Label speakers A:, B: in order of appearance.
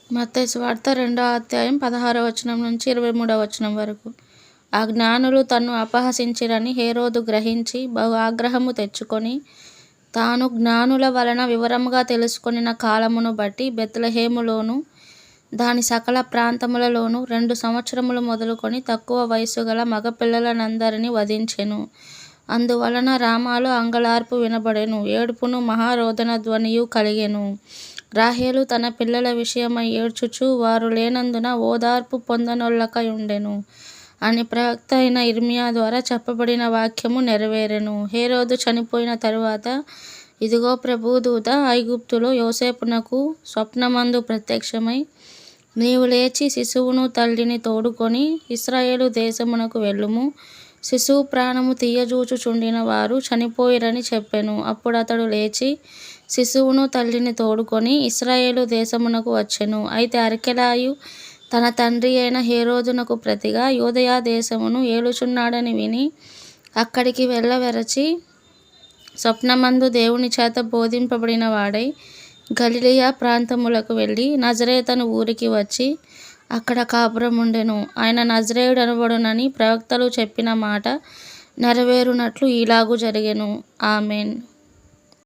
A: మత్తయి సువార్త 2వ అధ్యాయం 16వ వచనం నుంచి 23వ వచనం వరకు. ఆ జ్ఞానులు తన్ను అపహసించిరని హేరోదు గ్రహించి బహు ఆగ్రహము తెచ్చుకొని తాను జ్ఞానుల వలన వివరముగా తెలుసుకొనిన కాలమును బట్టి బెత్లెహేములోను దాని సకల ప్రాంతములలోను 2 సంవత్సరములు మొదలుకొని తక్కువ వయసు గల మగపిల్లలనందరినీ వధించెను. అందువలన రామాలో అంగలార్పు వినబడెను, ఏడుపును మహారోదన ధ్వనియు కలిగెను. రాహేలు తన పిల్లల విషయమై ఏడ్చుచు వారు లేనందున ఓదార్పు పొందనొల్లకయుండెను అని ప్రవక్త అయిన ఇర్మియా ద్వారా చెప్పబడిన వాక్యము నెరవేరెను. హేరోదు చనిపోయిన తరువాత ఇదిగో ప్రభువు దూత ఐగుప్తులో యోసేపునకు స్వప్నమందు ప్రత్యక్షమై, నీవు లేచి శిశువును తల్లిని తోడుకొని ఇశ్రాయేలు దేశమునకు వెళ్ళుము, శిశువు ప్రాణము తీయజూచుచుండిన వారు చనిపోయిరని చెప్పెను. అప్పుడతడు లేచి శిశువును తల్లిని తోడుకొని ఇశ్రాయేలు దేశమునకు వచ్చెను. అయితే అర్కెలాయు తన తండ్రి అయిన హేరోదునకు ప్రతిగా యూదయ దేశమును ఏలుచున్నాడని విని అక్కడికి వెళ్ళవెరచి స్వప్నమందు దేవుని చేత బోధింపబడిన వాడై గలిలయ ప్రాంతములకు వెళ్ళి నజరేతను ఊరికి వచ్చి అక్కడ కాపురముండెను. ఆయన నజరేయుడనబడునని ప్రవక్తలు చెప్పిన మాట నెరవేరునట్లు ఈలాగు జరిగెను. ఆమెన్.